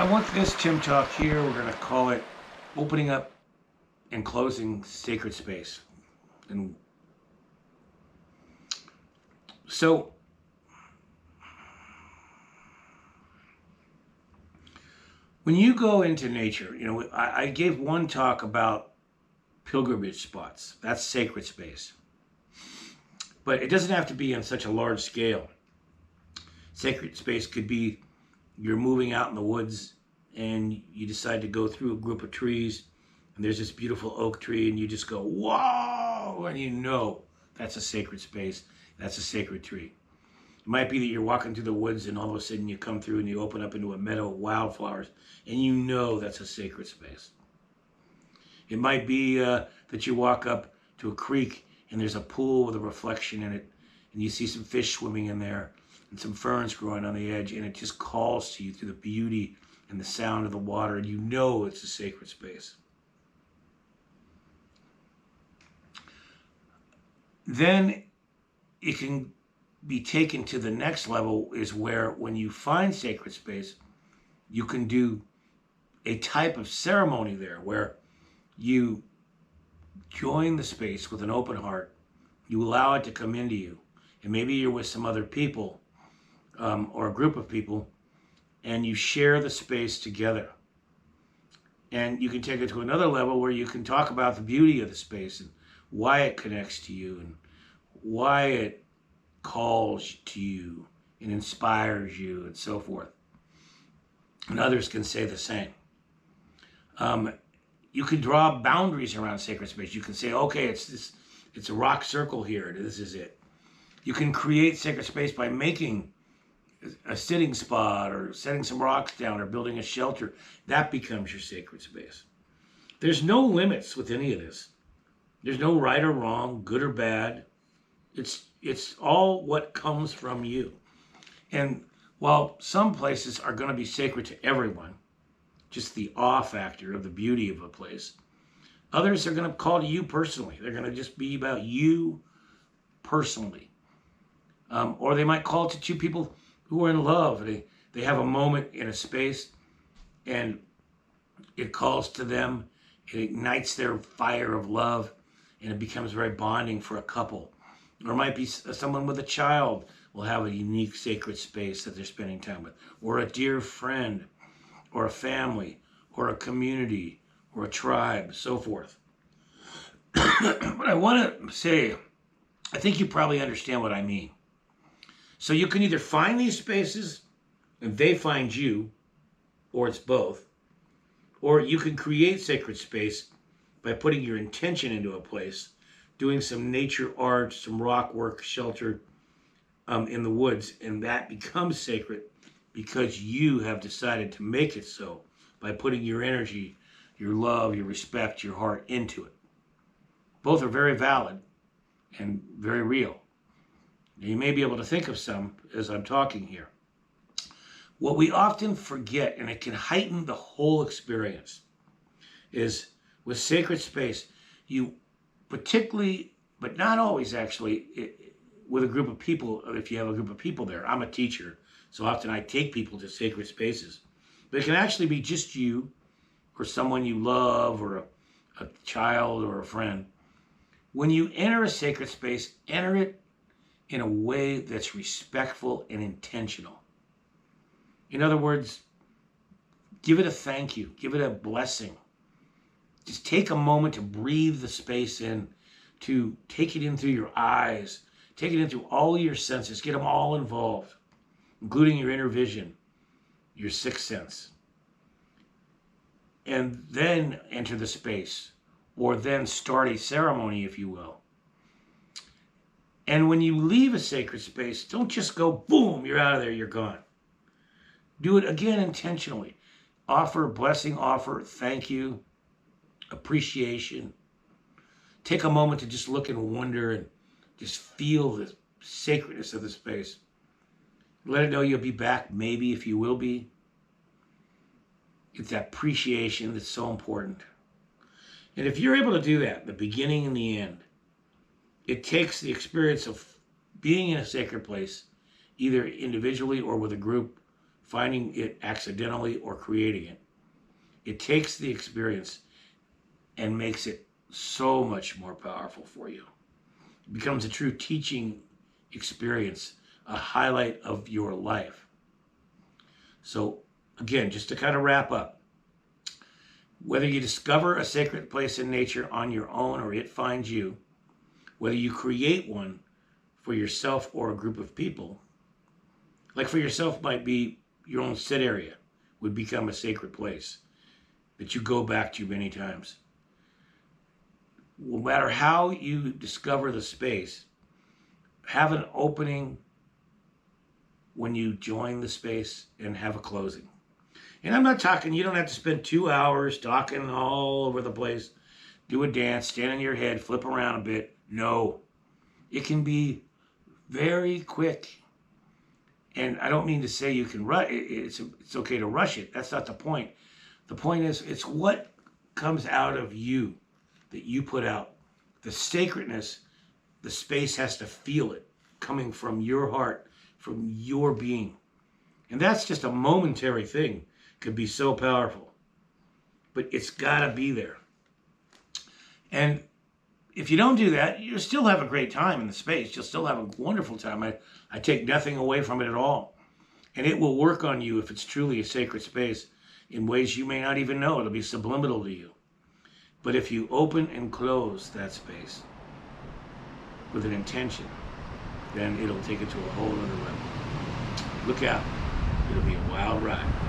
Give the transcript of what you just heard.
I want this Tim Talk here, we're going to call it Opening Up and Closing Sacred Space. And so, when you go into nature, I gave one talk about pilgrimage spots. That's sacred space. But it doesn't have to be on such a large scale. Sacred space could be you're moving out in the woods and you decide to go through a group of trees and there's this beautiful oak tree and you just go, whoa, and you know that's a sacred space. That's a sacred tree. It might be that you're walking through the woods and all of a sudden you come through and you open up into a meadow of wildflowers and you know that's a sacred space. It might be that you walk up to a creek and there's a pool with a reflection in it and you see some fish swimming in there and some ferns growing on the edge, and it just calls to you through the beauty and the sound of the water, and you know it's a sacred space. Then it can be taken to the next level, is where when you find sacred space, you can do a type of ceremony there where you join the space with an open heart, you allow it to come into you, and maybe you're with some other people or a group of people, and you share the space together. And you can take it to another level where you can talk about the beauty of the space and why it connects to you and why it calls to you and inspires you and so forth. And others can say the same. You can draw boundaries around sacred space. You can say, okay, it's a rock circle here. This is it. You can create sacred space by making a sitting spot or setting some rocks down or building a shelter. That becomes your sacred space. There's no limits with any of this. There's no right or wrong, good or bad. It's all what comes from you. And while some places are going to be sacred to everyone, just the awe factor of the beauty of a place, others are going to call to you personally. They're going to just be about you personally. Or they might call to two people who are in love. They have a moment in a space and it calls to them. It ignites their fire of love and it becomes very bonding for a couple. Or it might be someone with a child will have a unique sacred space that they're spending time with. Or a dear friend, or a family, or a community, or a tribe, so forth. But I want to say, I think you probably understand what I mean. So you can either find these spaces and they find you, or it's both, or you can create sacred space by putting your intention into a place, doing some nature art, some rock work, shelter in the woods, and that becomes sacred because you have decided to make it so by putting your energy, your love, your respect, your heart into it. Both are very valid and very real. You may be able to think of some as I'm talking here. What we often forget, and it can heighten the whole experience, is with sacred space, you particularly, but not always actually, with a group of people, if you have a group of people there. I'm a teacher, so often I take people to sacred spaces. But it can actually be just you or someone you love or a child or a friend. When you enter a sacred space, enter it in a way that's respectful and intentional. In other words, give it a thank you, give it a blessing. Just take a moment to breathe the space in, to take it in through your eyes, take it in through all your senses, get them all involved, including your inner vision, your sixth sense. And then enter the space, or then start a ceremony, if you will. And when you leave a sacred space, don't just go, boom, you're out of there, you're gone. Do it again intentionally. Offer blessing, offer thank you, appreciation. Take a moment to just look and wonder and just feel the sacredness of the space. Let it know you'll be back, maybe, if you will be. It's that appreciation that's so important. And if you're able to do that, the beginning and the end, it takes the experience of being in a sacred place, either individually or with a group, finding it accidentally or creating it. It takes the experience and makes it so much more powerful for you. It becomes a true teaching experience, a highlight of your life. So again, just to kind of wrap up, whether you discover a sacred place in nature on your own or it finds you, whether you create one for yourself or a group of people, like for yourself might be your own sit area would become a sacred place that you go back to many times. No matter how you discover the space, have an opening when you join the space and have a closing. And I'm not talking, you don't have to spend 2 hours talking all over the place, do a dance, stand on your head, flip around a bit. No, it can be very quick. And I don't mean to say you can rush. It's okay to rush it. That's not the point. The point is, it's what comes out of you that you put out. The sacredness, the space has to feel it coming from your heart, from your being. And that's just a momentary thing. Could be so powerful. But it's got to be there. And if you don't do that, you'll still have a great time in the space. You'll still have a wonderful time. I take nothing away from it at all. And it will work on you if it's truly a sacred space in ways you may not even know. It'll be subliminal to you. But if you open and close that space with an intention, then it'll take it to a whole other level. Look out. It'll be a wild ride.